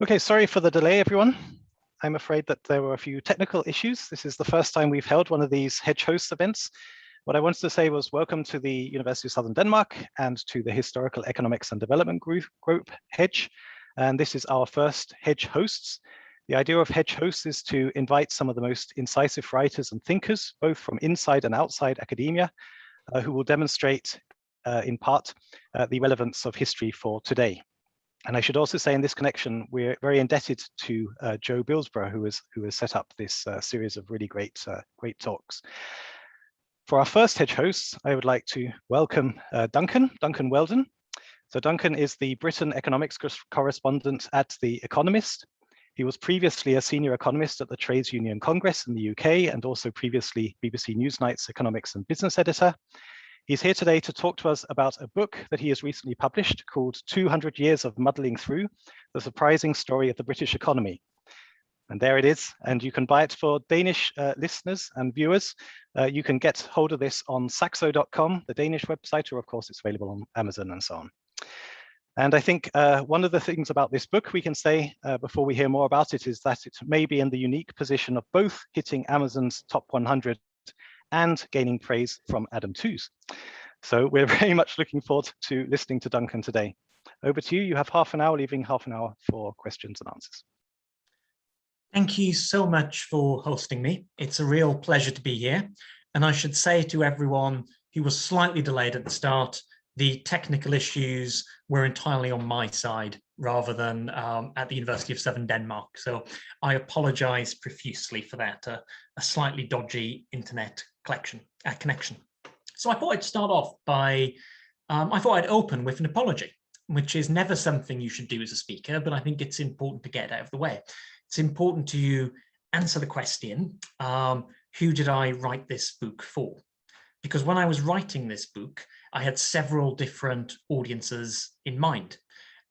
Okay, sorry for the delay, everyone. I'm afraid that there were a few technical issues. This is the first time we've held one of these HEDG Hosts events. What I wanted to say was welcome to the University of Southern Denmark and to the Historical Economics and Development Group HEDG. And this is our first HEDG Hosts. The idea of HEDG Hosts is to invite some of the most incisive writers and thinkers, both from inside and outside academia, who will demonstrate in part the relevance of history for today. And I should also say in this connection, we're very indebted to Joe Billsborough, who has set up this series of really great talks. For our first HEDG hosts, I would like to welcome Duncan Weldon. So Duncan is the Britain economics correspondent at The Economist. He was previously a senior economist at the Trades Union Congress in the UK and also previously BBC Newsnight's economics and business editor. He's here today to talk to us about a book that he has recently published called 200 Years of Muddling Through, the Surprising Story of the British Economy. And there it is, and you can buy it for Danish listeners and viewers. You can get hold of this on saxo.com, the Danish website, or of course it's available on Amazon and so on. And I think one of the things about this book we can say before we hear more about it is that it may be in the unique position of both hitting Amazon's top 100 and gaining praise from Adam Tooze. So we're very much looking forward to listening to Duncan today. Over to you. You have half an hour, leaving half an hour for questions and answers. Thank you so much for hosting me. It's a real pleasure to be here. And I should say to everyone who was slightly delayed at the start, the technical issues were entirely on my side rather than at the University of Southern Denmark. So I apologize profusely for that, a slightly dodgy internet connection. So I thought I'd start off by, I thought I'd open with an apology, which is never something you should do as a speaker, but I think it's important to get out of the way. It's important to answer the question, who did I write this book for? Because when I was writing this book, I had several different audiences in mind.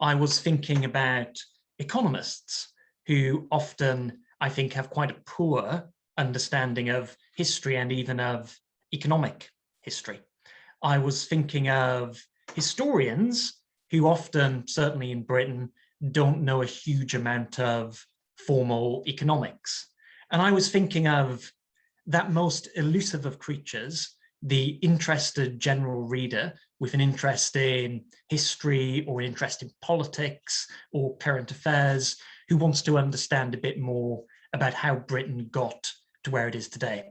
I was thinking about economists who often, I think, have quite a poor understanding of history and even of economic history. I was thinking of historians who often, certainly in Britain, don't know a huge amount of formal economics. And I was thinking of that most elusive of creatures, the interested general reader with an interest in history or an interest in politics or current affairs, who wants to understand a bit more about how Britain got to where it is today.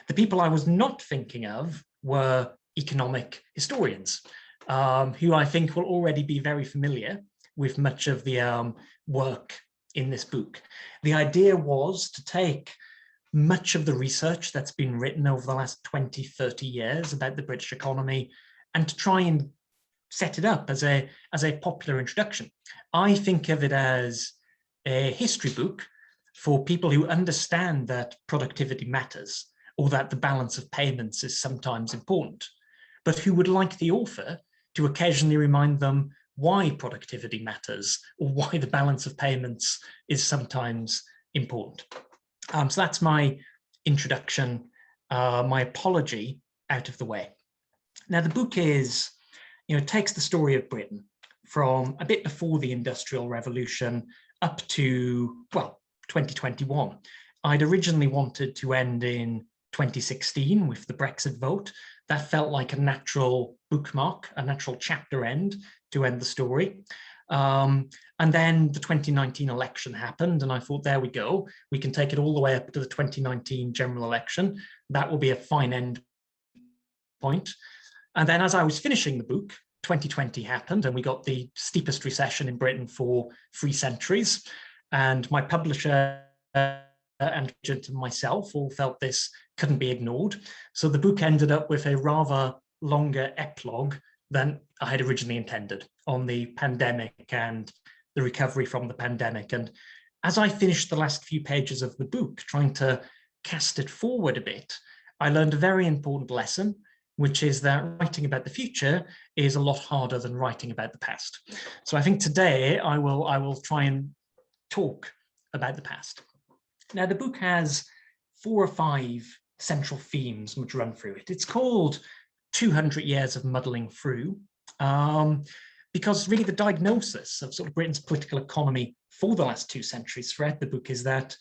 The people I was not thinking of were economic historians, who I think will already be very familiar with much of the work in this book. The idea was to take much of the research that's been written over the last 20, 30 years about the British economy and to try and set it up as a popular introduction. I think of it as a history book for people who understand that productivity matters or that the balance of payments is sometimes important, but who would like the author to occasionally remind them why productivity matters or why the balance of payments is sometimes important. So that's my introduction, my apology out of the way. Now the book is, it takes the story of Britain from a bit before the Industrial Revolution up to, well, 2021. I'd originally wanted to end in 2016 with the Brexit vote. That felt like a natural bookmark, a natural chapter end to end the story. And then the 2019 election happened and I thought, there we go. We can take it all the way up to the 2019 general election. That will be a fine end point. And then as I was finishing the book, 2020 happened and we got the steepest recession in Britain for 3 centuries. And my publisher and myself all felt this couldn't be ignored. So the book ended up with a rather longer epilogue than I had originally intended on the pandemic and the recovery from the pandemic. And as I finished the last few pages of the book, trying to cast it forward a bit, I learned a very important lesson, which is that writing about the future is a lot harder than writing about the past. So I think today I will try and talk about the past. Now the book has 4 or 5 central themes which run through it. It's called 200 Years of Muddling Through. because really the diagnosis of sort of Britain's political economy for the last 2 centuries throughout the book is that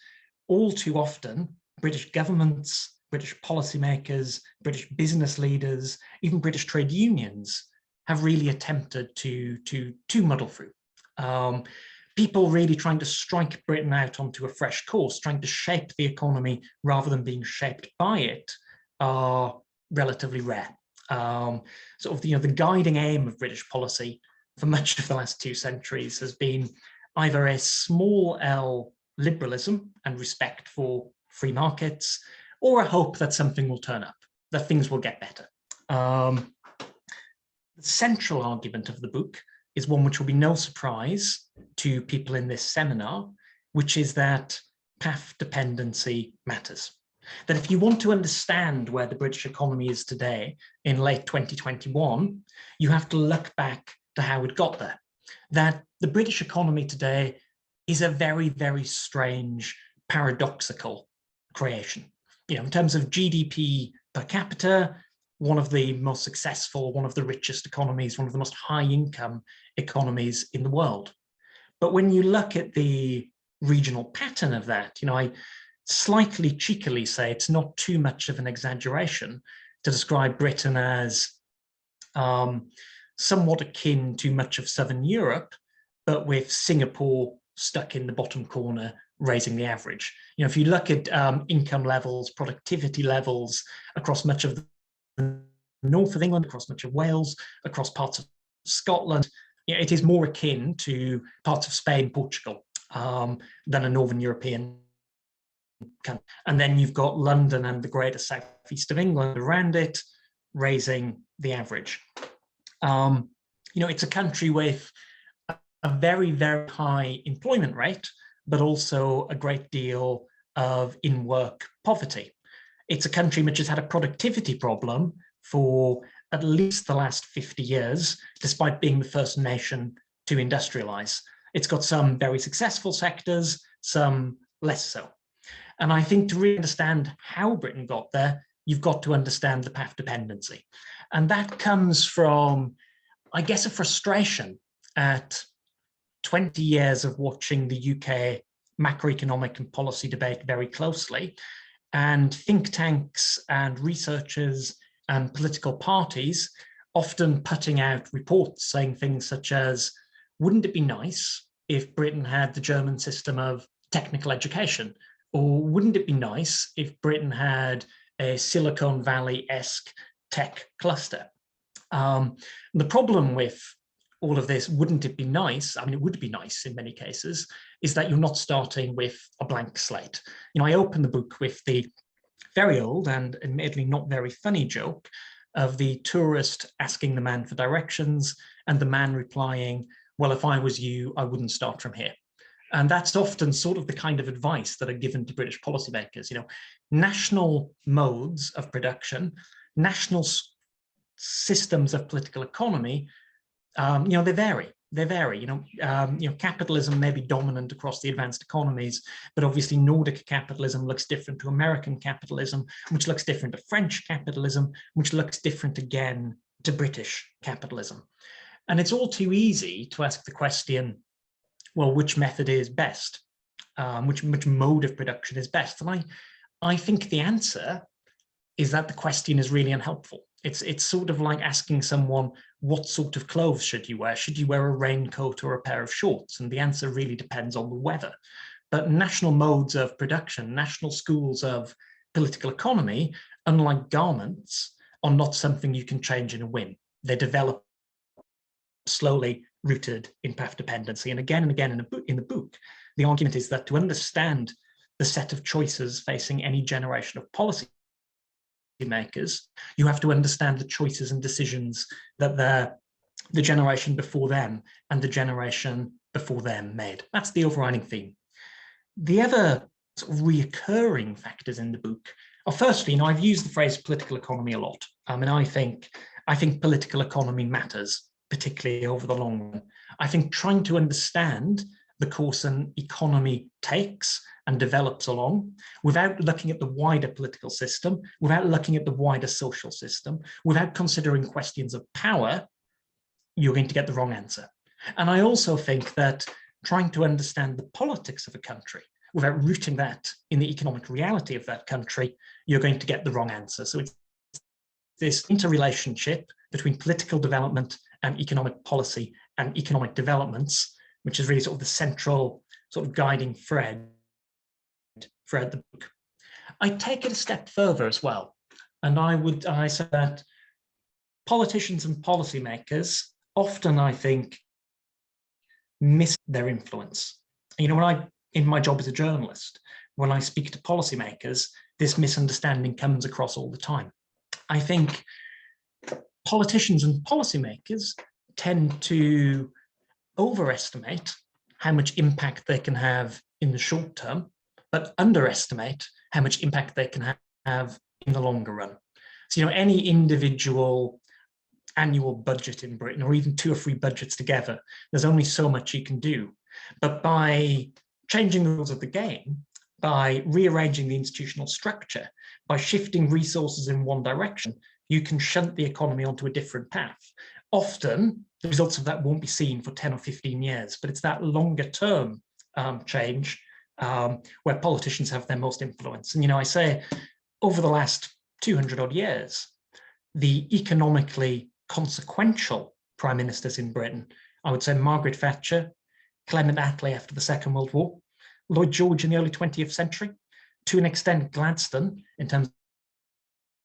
all too often British governments, British policymakers, British business leaders, even British trade unions have really attempted to muddle through. People really trying to strike Britain out onto a fresh course, trying to shape the economy rather than being shaped by it, are relatively rare. Sort of, the guiding aim of British policy for much of the last 2 centuries has been either a small L liberalism and respect for free markets, or a hope that something will turn up, that things will get better. The central argument of the book is one which will be no surprise to people in this seminar, which is that path dependency matters. That if you want to understand where the British economy is today in late 2021, you have to look back to how it got there. That the British economy today is a very, very strange, paradoxical creation. In terms of GDP per capita, one of the most successful, one of the richest economies, one of the most high income economies in the world. But when you look at the regional pattern of that, I slightly cheekily say it's not too much of an exaggeration to describe Britain as somewhat akin to much of Southern Europe, but with Singapore stuck in the bottom corner, raising the average. If you look at income levels, productivity levels across much of the north of England, across much of Wales, across parts of Scotland, it is more akin to parts of Spain, Portugal, than a Northern European country. And then you've got London and the greater southeast of England around it, raising the average. It's a country with a very, very high employment rate, but also a great deal of in-work poverty. It's a country which has had a productivity problem for at least the last 50 years, despite being the first nation to industrialize. It's got some very successful sectors, some less so. And I think to really understand how Britain got there, you've got to understand the path dependency. And that comes from, I guess, a frustration at 20 years of watching the UK macroeconomic and policy debate very closely, and think tanks and researchers and political parties often putting out reports saying things such as, wouldn't it be nice if Britain had the German system of technical education? Or wouldn't it be nice if Britain had a Silicon Valley-esque tech cluster? The problem with all of this, wouldn't it be nice? I mean, it would be nice in many cases, is that you're not starting with a blank slate. I open the book with the very old and admittedly not very funny joke of the tourist asking the man for directions and the man replying, well, if I was you, I wouldn't start from here. And that's often sort of the kind of advice that are given to British policymakers. National modes of production, national systems of political economy, they vary. They vary. Capitalism may be dominant across the advanced economies, but obviously Nordic capitalism looks different to American capitalism, which looks different to French capitalism, which looks different again to British capitalism. And it's all too easy to ask the question, well, which method is best? Which mode of production is best? And I think the answer is that the question is really unhelpful. It's sort of like asking someone, what sort of clothes should you wear? Should you wear a raincoat or a pair of shorts? And the answer really depends on the weather. But national modes of production, national schools of political economy, unlike garments, are not something you can change in a whim. They develop slowly, rooted in path dependency. And again in the book, the argument is that to understand the set of choices facing any generation of policy makers, you have to understand the choices and decisions that the generation before them and the generation before them made. That's the overriding theme. The other sort of reoccurring factors in the book are, firstly, I've used the phrase political economy a lot. I think political economy matters, particularly over the long run. I think trying to understand the course an economy takes and develops along, without looking at the wider political system, without looking at the wider social system, without considering questions of power, you're going to get the wrong answer. And I also think that trying to understand the politics of a country without rooting that in the economic reality of that country, you're going to get the wrong answer. So it's this interrelationship between political development and economic policy and economic developments, which is really sort of the central sort of guiding thread throughout the book. I take it a step further as well. And I say that politicians and policymakers often, I think, miss their influence. You know, in my job as a journalist, when I speak to policymakers, this misunderstanding comes across all the time. I think politicians and policymakers tend to overestimate how much impact they can have in the short term, but underestimate how much impact they can have in the longer run. So, you know, any individual annual budget in Britain, or even 2 or 3 budgets together, there's only so much you can do. But by changing the rules of the game, by rearranging the institutional structure, by shifting resources in one direction, you can shunt the economy onto a different path. Often, the results of that won't be seen for 10 or 15 years, but it's that longer term change where politicians have their most influence. And, you know, I say over the last 200 odd years, the economically consequential prime ministers in Britain, I would say Margaret Thatcher, Clement Attlee after the Second World War, Lloyd George in the early 20th century, to an extent Gladstone in terms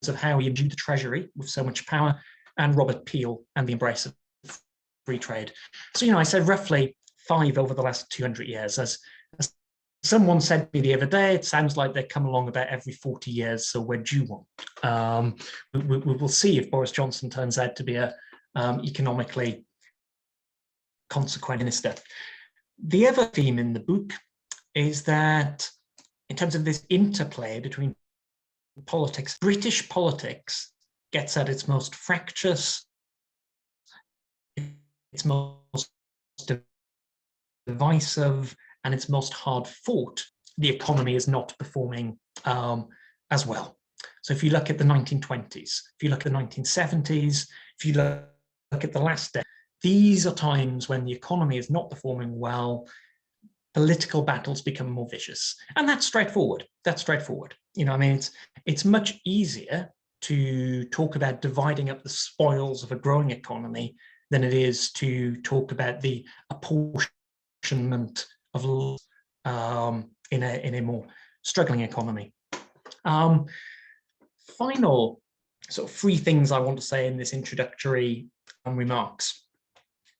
of how he imbued the Treasury with so much power, and Robert Peel and the embrace of free trade. So, you know, I say roughly 5 over the last 200 years. As someone said to me the other day, it sounds like they come along about every 40 years, so we're due one. We will see if Boris Johnson turns out to be a economically consequent minister. The other theme in the book is that in terms of this interplay between politics, British politics gets at its most fractious, its most divisive, and its most hard fought. The economy is not performing as well. So if you look at the 1920s, if you look at the 1970s, if you look at the last decade, these are times when the economy is not performing well. Political battles become more vicious, and that's straightforward. That's straightforward. You know, I mean, it's much easier to talk about dividing up the spoils of a growing economy than it is to talk about the apportionment of in a more struggling economy. Final sort of 3 things I want to say in this introductory remarks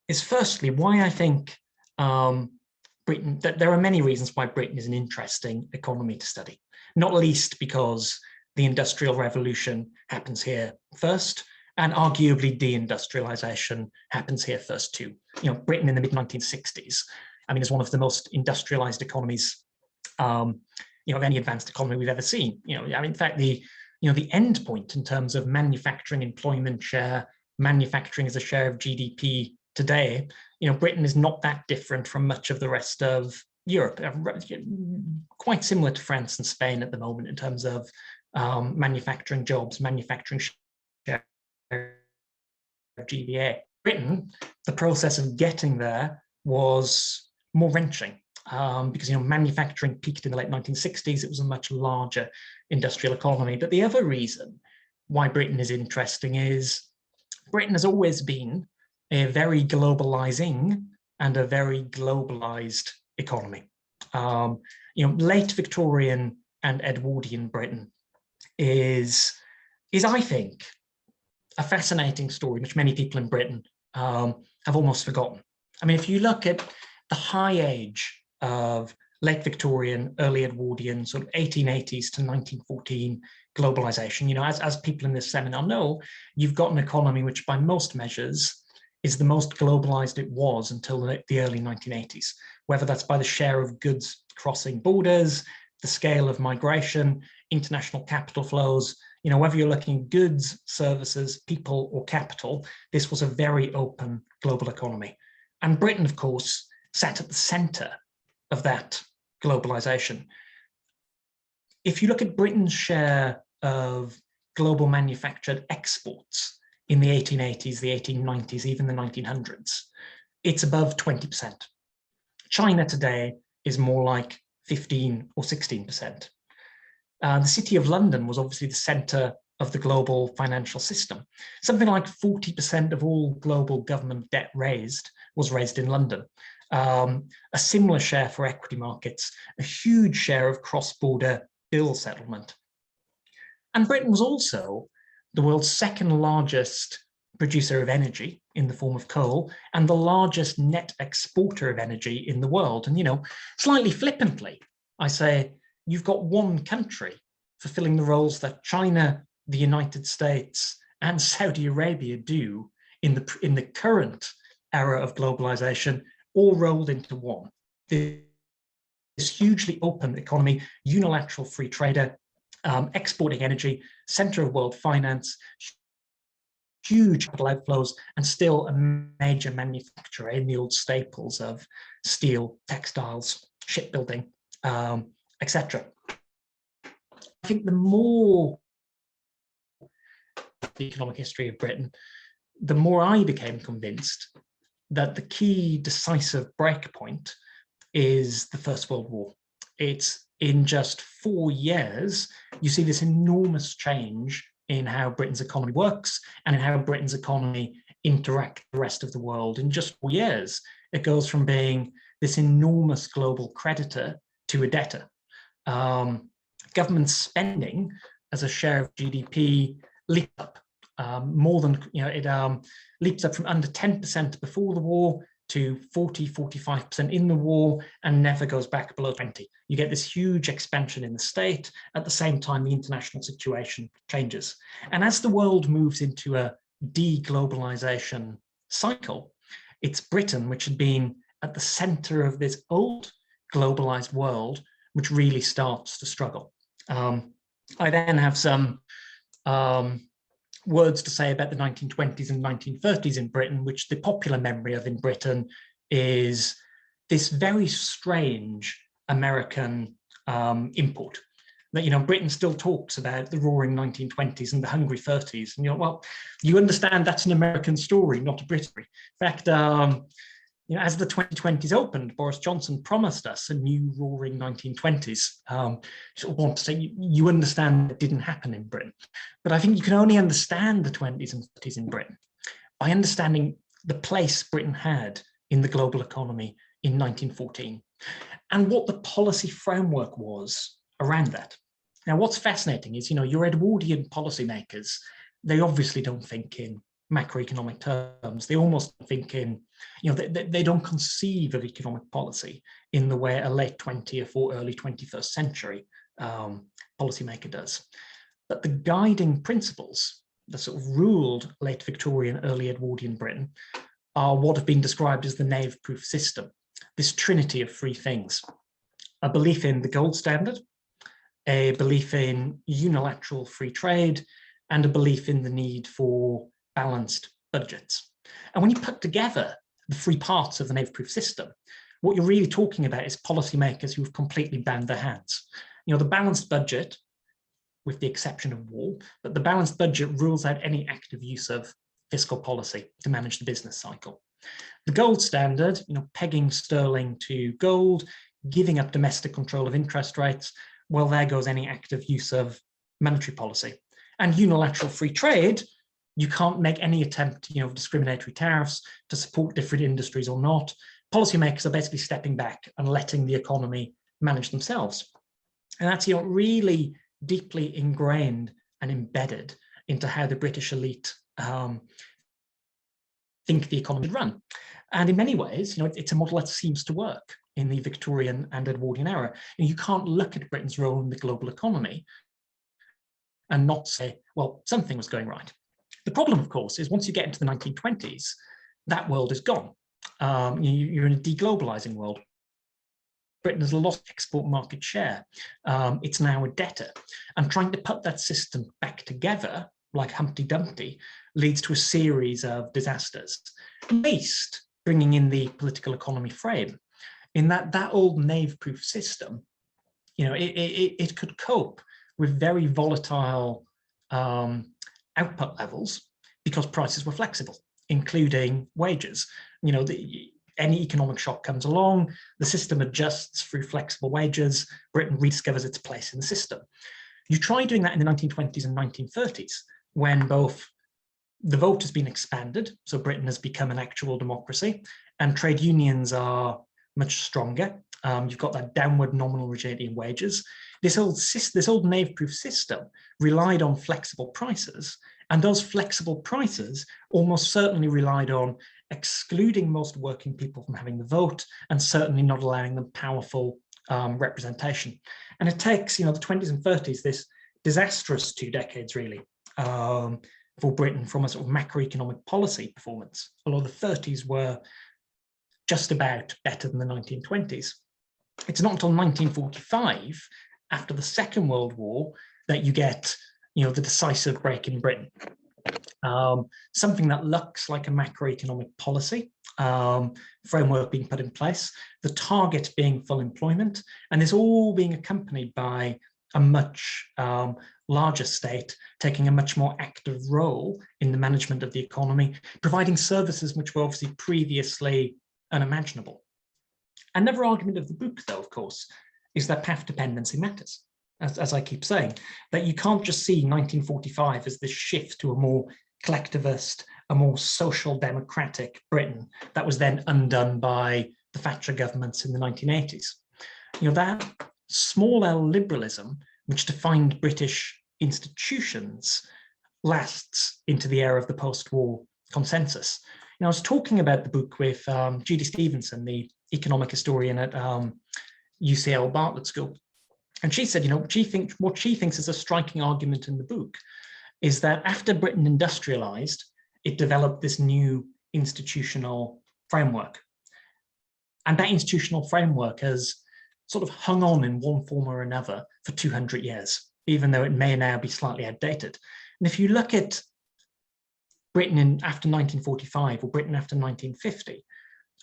is firstly why I think Britain, that there are many reasons why Britain is an interesting economy to study, not least because the Industrial Revolution happens here first, and arguably deindustrialization happens here first too. You know, Britain in the mid-1960s, I mean, is one of the most industrialized economies, you know, of any advanced economy we've ever seen. You know, I mean, in fact, the end point in terms of manufacturing employment share, manufacturing as a share of GDP today, you know, Britain is not that different from much of the rest of Europe, quite similar to France and Spain at the moment in terms of manufacturing jobs, manufacturing share of GDP. Britain, the process of getting there was more wrenching because, you know, manufacturing peaked in the late 1960s. It was a much larger industrial economy. But the other reason why Britain is interesting is Britain has always been a very globalizing and a very globalized economy. You know, late Victorian and Edwardian Britain is I think, a fascinating story which many people in Britain have almost forgotten. I mean, if you look at the high age of late Victorian, early Edwardian, sort of 1880s to 1914 globalization, you know, as people in this seminar know, you've got an economy which by most measures is the most globalized it was until the early 1980s, whether that's by the share of goods crossing borders, the scale of migration, international capital flows, you know, whether you're looking at goods, services, people, or capital, this was a very open global economy. And Britain, of course, sat at the center of that globalization. If you look at Britain's share of global manufactured exports in the 1880s, the 1890s, even the 1900s. It's above 20%. China today is more like 15 or 16%. The City of London was obviously the center of the global financial system. Something like 40% of all global government debt raised was raised in London. A similar share for equity markets, a huge share of cross-border bill settlement. And Britain was also the world's second largest producer of energy in the form of coal and the largest net exporter of energy in the world. And, you know, slightly flippantly, I say, you've got one country fulfilling the roles that China, the United States, and Saudi Arabia do in the current era of globalization, all rolled into one. This hugely open economy, unilateral free trader, exporting energy, center of world finance, huge capital outflows, and still a major manufacturer in the old staples of steel, textiles, shipbuilding, etc. I think the more the economic history of Britain, the more I became convinced that the key decisive breakpoint is the First World War. It's in just 4 years, you see this enormous change in how Britain's economy works and in how Britain's economy interacts with the rest of the world. In just 4 years, it goes from being this enormous global creditor to a debtor. Government spending as a share of GDP leaps up more than, it leaps up from under 10% before the war to 40–45% in the war and never goes back below 20. You get this huge expansion in the state. At the same time, the international situation changes. And as the world moves into a deglobalization cycle, it's Britain, which had been at the center of this old globalized world, which really starts to struggle. I then have some words to say about the 1920s and 1930s in Britain, which the popular memory of in Britain is this very strange American import. That, Britain still talks about the roaring 1920s and the hungry 30s. And well, you understand that's an American story, not a British. In fact, as the 2020s opened, Boris Johnson promised us a new roaring 1920s. Sort of want to say, you understand it didn't happen in Britain. But I think you can only understand the 20s and 30s in Britain by understanding the place Britain had in the global economy in 1914 and what the policy framework was around that. Now, what's fascinating is, your Edwardian policymakers, they obviously don't think in macroeconomic terms. They almost think in, they don't conceive of economic policy in the way a late 20th or early 21st century policymaker does. But the guiding principles that sort of ruled late Victorian, early Edwardian Britain are what have been described as the knave-proof system, this trinity of three things: a belief in the gold standard, a belief in unilateral free trade, and a belief in the need for balanced budgets. And when you put together the three parts of the knave-proof system, what you're really talking about is policymakers who have completely bound their hands. The balanced budget, with the exception of war, but the balanced budget rules out any active use of fiscal policy to manage the business cycle. The gold standard, pegging sterling to gold, giving up domestic control of interest rates, well, there goes any active use of monetary policy. And unilateral free trade, you can't make any attempt, discriminatory tariffs to support different industries or not. Policymakers are basically stepping back and letting the economy manage themselves. And that's, really deeply ingrained and embedded into how the British elite think the economy should run. And in many ways, it's a model that seems to work in the Victorian and Edwardian era. You can't look at Britain's role in the global economy and not say, well, something was going right. The problem, of course, is once you get into the 1920s, that world is gone. You're in a deglobalizing world. Britain has lost export market share. It's now a debtor. And trying to put that system back together, like Humpty Dumpty, leads to a series of disasters, at least bringing in the political economy frame, in that old knave-proof system, it could cope with very volatile output levels because prices were flexible, including wages. You know, any economic shock comes along, the system adjusts through flexible wages, Britain rediscovers its place in the system. You try doing that in the 1920s and 1930s, when both the vote has been expanded, so Britain has become an actual democracy, and trade unions are much stronger. You've got that downward nominal rigidity in wages. This old knave-proof system relied on flexible prices, and those flexible prices almost certainly relied on excluding most working people from having the vote, and certainly not allowing them powerful representation. And it takes, you know, the 20s and 30s, this disastrous 2 decades really, for Britain from a sort of macroeconomic policy performance, although the 30s were just about better than the 1920s. It's not until 1945, after the Second World War, that you get, you know, the decisive break in Britain. Something that looks like a macroeconomic policy framework being put in place, the target being full employment, and this all being accompanied by a much larger state taking a much more active role in the management of the economy, providing services which were obviously previously unimaginable. Another argument of the book, though, of course, is that path dependency matters. As I keep saying, that you can't just see 1945 as this shift to a more collectivist, a more social democratic Britain that was then undone by the Thatcher governments in the 1980s. You know, that small L liberalism, which defined British institutions, lasts into the era of the post-war consensus. You know, I was talking about the book with Judy Stevenson, the economic historian at UCL Bartlett School, and she said, you know, what she thinks is a striking argument in the book is that after Britain industrialized, it developed this new institutional framework. And that institutional framework has sort of hung on in one form or another for 200 years, even though it may now be slightly outdated. And if you look at Britain after 1945 or Britain after 1950,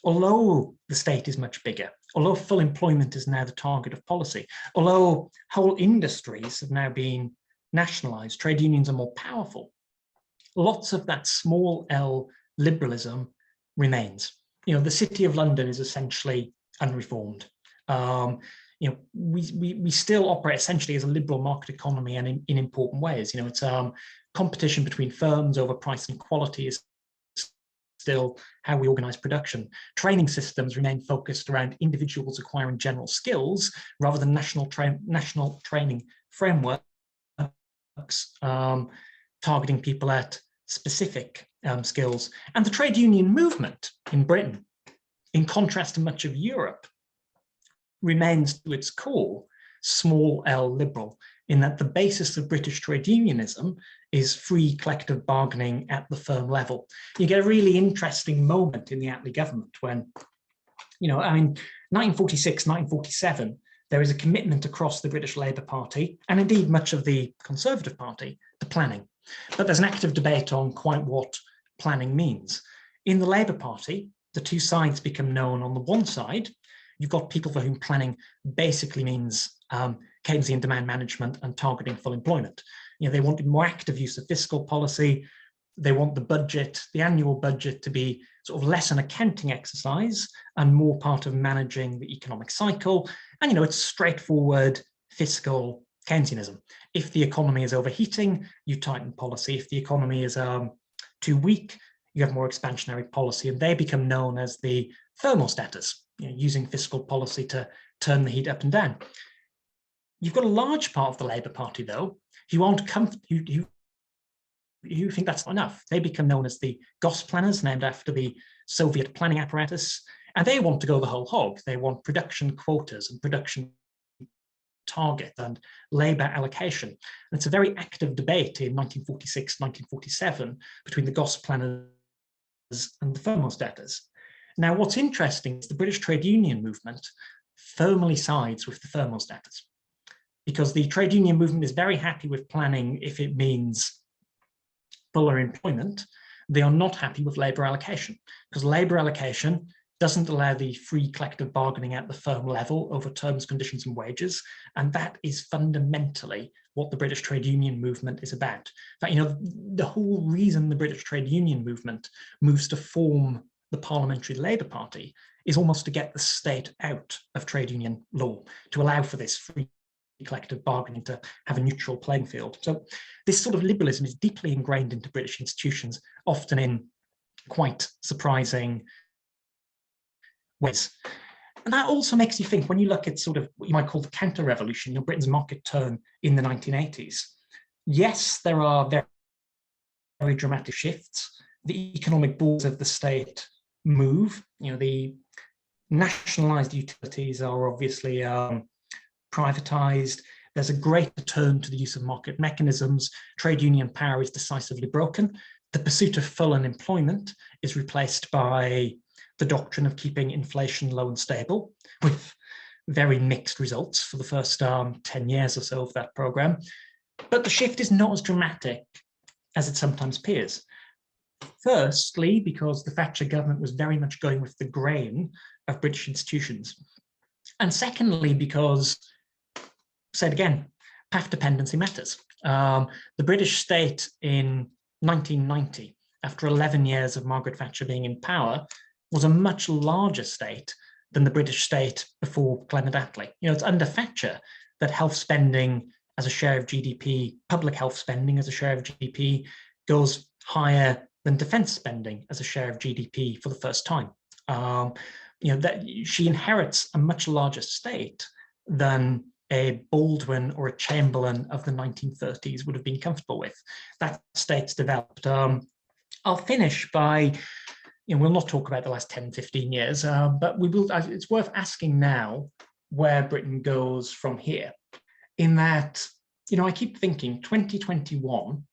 although the state is much bigger, although full employment is now the target of policy, although whole industries have now been nationalized, trade unions are more powerful, lots of that small L liberalism remains. You know, the City of London is essentially unreformed. You know, we still operate essentially as a liberal market economy, and in important ways. You know, it's competition between firms over price and quality is still how we organize production. Training systems remain focused around individuals acquiring general skills rather than national training frameworks targeting people at specific skills. And the trade union movement in Britain, in contrast to much of Europe, remains to its core small L liberal, in that the basis of British trade unionism is free collective bargaining at the firm level. You get a really interesting moment in the Attlee government when, you know, I mean, 1946, 1947, there is a commitment across the British Labour Party, and indeed much of the Conservative Party, to planning. But there's an active debate on quite what planning means. In the Labour Party, the two sides become known. On the one side, you've got people for whom planning basically means Keynesian demand management and targeting full employment. You know, they want more active use of fiscal policy. They want the budget, the annual budget, to be sort of less an accounting exercise and more part of managing the economic cycle. And, you know, it's straightforward fiscal Keynesianism. If the economy is overheating, you tighten policy. If the economy is too weak, you have more expansionary policy. And they become known as the thermostators, you know, using fiscal policy to turn the heat up and down. You've got a large part of the Labour Party, though, who think that's not enough. They become known as the Gosplaners, named after the Soviet planning apparatus, and they want to go the whole hog. They want production quotas and production target and labour allocation. And it's a very active debate in 1946, 1947 between the Gosplaners and the thermostators. Now, what's interesting is the British trade union movement firmly sides with the thermostators, because the trade union movement is very happy with planning if it means fuller employment. They are not happy with labour allocation, because labour allocation doesn't allow the free collective bargaining at the firm level over terms, conditions and wages, and that is fundamentally what the British trade union movement is about. In fact, the whole reason the British trade union movement moves to form the Parliamentary Labour Party is almost to get the state out of trade union law, to allow for this free collective bargaining, to have a neutral playing field. So this sort of liberalism is deeply ingrained into British institutions, often in quite surprising ways. And that also makes you think, when you look at sort of what you might call the counter-revolution, Britain's market turn in the 1980s. Yes, there are very, very dramatic shifts. The economic borders of the state move. The nationalised utilities are obviously privatised. There's a greater turn to the use of market mechanisms. Trade union power is decisively broken. The pursuit of full unemployment is replaced by the doctrine of keeping inflation low and stable, with very mixed results for the first 10 years or so of that programme. But the shift is not as dramatic as it sometimes appears. Firstly, because the Thatcher government was very much going with the grain of British institutions. And secondly, because, said again, path dependency matters. The British state in 1990, after 11 years of Margaret Thatcher being in power, was a much larger state than the British state before Clement Attlee. It's under Thatcher that health spending as a share of GDP, public health spending as a share of GDP, goes higher than defence spending as a share of GDP for the first time. That she inherits a much larger state than a Baldwin or a Chamberlain of the 1930s would have been comfortable with. That state's developed. I'll finish by, we'll not talk about the last 10, 15 years, but we will. It's worth asking now where Britain goes from here. In that, I keep thinking 2021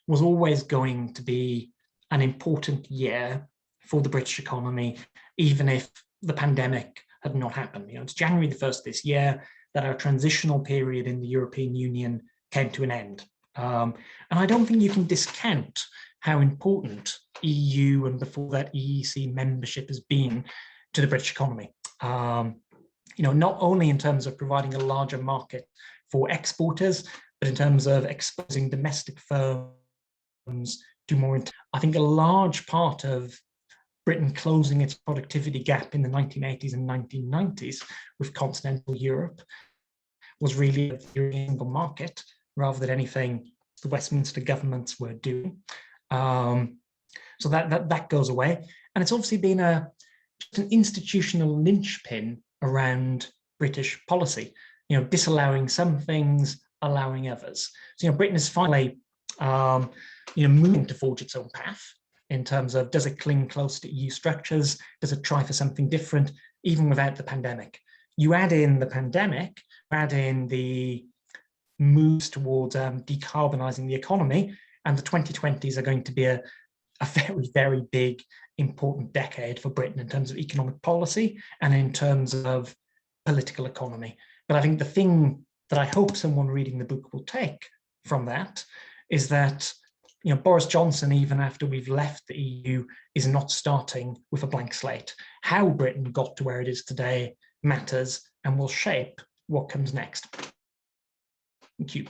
was always going to be an important year for the British economy, even if the pandemic had not happened. It's January the 1st this year that our transitional period in the European Union came to an end. And I don't think you can discount how important EU and before that EEC membership has been to the British economy. Not only in terms of providing a larger market for exporters, but in terms of exposing domestic firms to more. I think a large part of Britain closing its productivity gap in the 1980s and 1990s with continental Europe was really a single market rather than anything the Westminster governments were doing. So that goes away. And it's obviously been just an institutional linchpin around British policy, disallowing some things, allowing others. So, Britain is finally, moving to forge its own path in terms of, does it cling close to EU structures? Does it try for something different, even without the pandemic? You add in the pandemic, add in the moves towards decarbonising the economy, and the 2020s are going to be a very, very big, important decade for Britain in terms of economic policy and in terms of political economy. But I think the thing that I hope someone reading the book will take from that is that Boris Johnson, even after we've left the EU, is not starting with a blank slate. How Britain got to where it is today matters and will shape what comes next. Thank you.